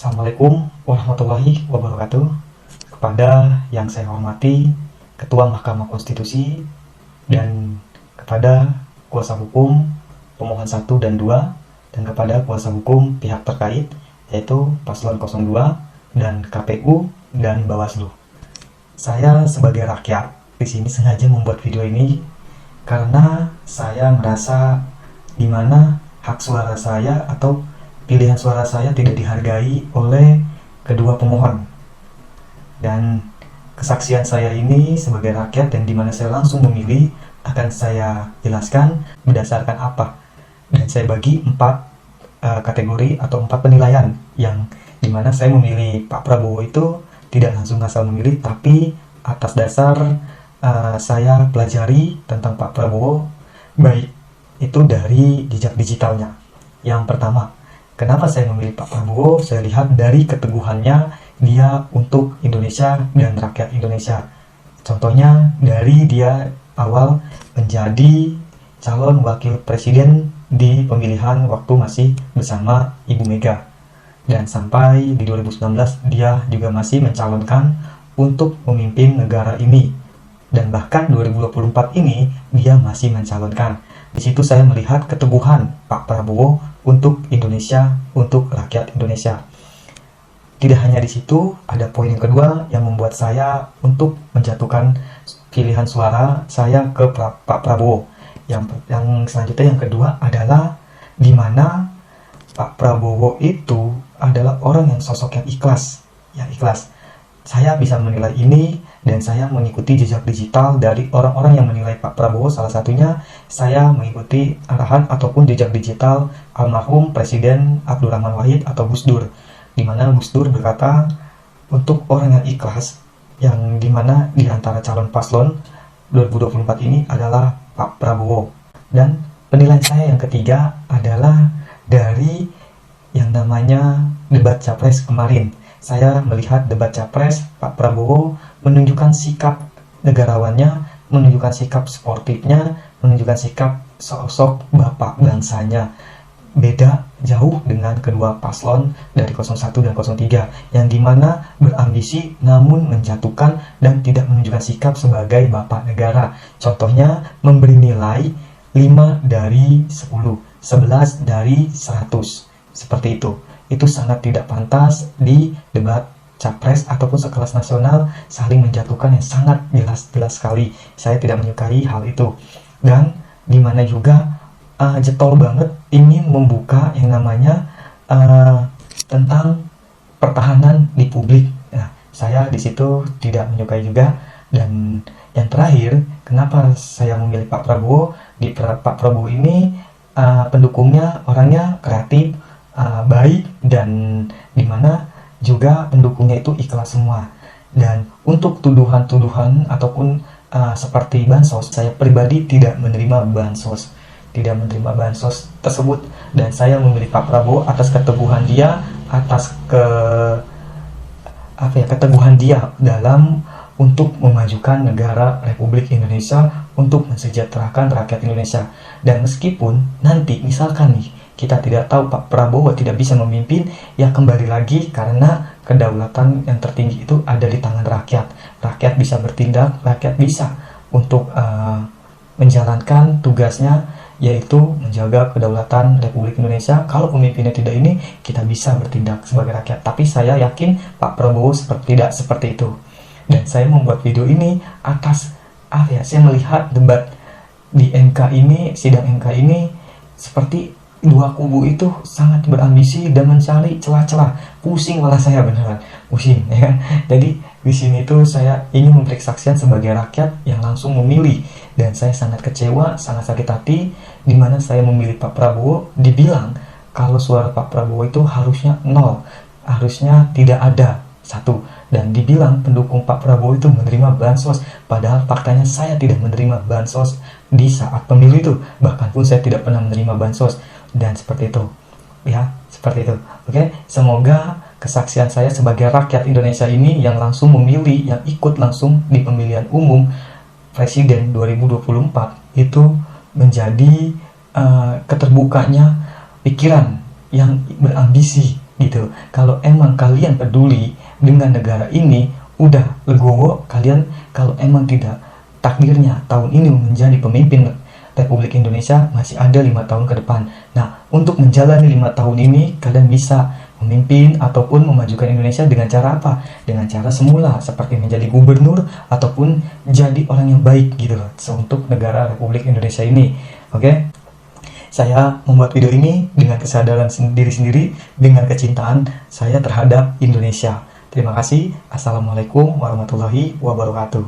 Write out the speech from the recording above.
Assalamualaikum warahmatullahi wabarakatuh. Kepada yang saya hormati Ketua Mahkamah Konstitusi dan kepada kuasa hukum pemohon 1 dan 2 dan kepada kuasa hukum pihak terkait yaitu Paslon 02 dan KPU dan Bawaslu. Saya sebagai rakyat di sini sengaja membuat video ini karena saya merasa di mana hak suara saya atau pilihan suara saya tidak dihargai oleh kedua pemohon. Dan kesaksian saya ini sebagai rakyat dan di mana saya langsung memilih akan saya jelaskan berdasarkan apa. Dan saya bagi 4 kategori atau 4 penilaian yang dimana saya memilih Pak Prabowo itu tidak langsung asal memilih, tapi atas dasar saya pelajari tentang Pak Prabowo, baik itu dari jejak digitalnya. Yang pertama, kenapa saya memilih Pak Prabowo? Saya lihat dari keteguhannya dia untuk Indonesia dan rakyat Indonesia. Contohnya dari dia awal menjadi calon wakil presiden di pemilihan waktu masih bersama Ibu Mega. Dan sampai di 2019 dia juga masih mencalonkan untuk memimpin negara ini. Dan bahkan 2024 ini dia masih mencalonkan. Di situ saya melihat keteguhan Pak Prabowo untuk Indonesia, untuk rakyat Indonesia. Tidak hanya di situ, ada poin yang kedua yang membuat saya untuk menjatuhkan pilihan suara saya ke Pak Prabowo. Yang selanjutnya yang kedua adalah di mana Pak Prabowo itu adalah orang yang sosok yang ikhlas, Saya bisa menilai ini dan saya mengikuti jejak digital dari orang-orang yang menilai Pak Prabowo. Salah satunya saya mengikuti arahan ataupun jejak digital almarhum Presiden Abdurrahman Wahid atau Gus Dur, di mana Gus Dur berkata untuk orang yang ikhlas, yang dimana di antara calon paslon 2024 ini adalah Pak Prabowo. Dan penilaian saya yang ketiga adalah dari yang namanya debat capres kemarin. Saya melihat debat capres Pak Prabowo menunjukkan sikap negarawannya, menunjukkan sikap sportifnya, menunjukkan sikap sosok bapak bangsanya. Beda jauh dengan kedua paslon dari 01 dan 03 yang dimana berambisi namun menjatuhkan dan tidak menunjukkan sikap sebagai bapak negara. Contohnya memberi nilai 5 dari 10, 11 dari 100. Seperti itu. Itu sangat tidak pantas di debat capres ataupun sekelas nasional saling menjatuhkan yang sangat jelas sekali. Saya tidak menyukai hal itu. Dan dimana juga getol banget ingin membuka yang namanya tentang pertahanan di publik. Nah, saya di situ tidak menyukai juga. Dan yang terakhir, kenapa saya memilih Pak Prabowo? Di Pak Prabowo ini pendukungnya orangnya kreatif, baik, dan dimana juga pendukungnya itu ikhlas semua. Dan untuk tuduhan-tuduhan ataupun seperti bansos, saya pribadi tidak menerima bansos tersebut, dan saya memilih Pak Prabowo atas keteguhan dia, atas keteguhan dia dalam untuk memajukan negara Republik Indonesia, untuk mensejahterakan rakyat Indonesia. Dan meskipun nanti misalkan nih kita tidak tahu Pak Prabowo tidak bisa memimpin, ya kembali lagi karena kedaulatan yang tertinggi itu ada di tangan rakyat. Rakyat bisa bertindak, rakyat bisa untuk menjalankan tugasnya, yaitu menjaga kedaulatan Republik Indonesia. Kalau pemimpinnya tidak ini, kita bisa bertindak sebagai rakyat. Tapi saya yakin Pak Prabowo tidak seperti itu. Dan saya membuat video ini atas saya melihat debat di MK ini, sidang MK ini, seperti dua kubu itu sangat berambisi dan mencari celah-celah. Pusing malah saya, beneran pusing, ya kan? Jadi di sini tuh saya ingin memberi kesaksian sebagai rakyat yang langsung memilih, dan saya sangat kecewa, sangat sakit hati di mana saya memilih Pak Prabowo. Dibilang kalau suara Pak Prabowo itu harusnya 0, harusnya tidak ada 1. Dan dibilang pendukung Pak Prabowo itu menerima bansos, padahal faktanya saya tidak menerima bansos di saat pemilu itu. Bahkan pun saya tidak pernah menerima bansos. Dan seperti itu, ya, seperti itu. Oke, semoga kesaksian saya sebagai rakyat Indonesia ini yang langsung memilih, yang ikut langsung di pemilihan umum Presiden 2024 itu menjadi keterbukanya pikiran yang berambisi gitu. Kalau emang kalian peduli dengan negara ini, udah legowo kalian. Kalau emang tidak, takdirnya tahun ini menjadi pemimpin Republik Indonesia, masih ada 5 tahun ke depan. Nah, untuk menjalani 5 tahun ini, kalian bisa memimpin ataupun memajukan Indonesia dengan cara apa? Dengan cara semula, seperti menjadi gubernur ataupun jadi orang yang baik gitu loh, untuk negara Republik Indonesia ini. Oke? Saya membuat video ini dengan kesadaran diri sendiri, dengan kecintaan saya terhadap Indonesia. Terima kasih. Assalamualaikum warahmatullahi wabarakatuh.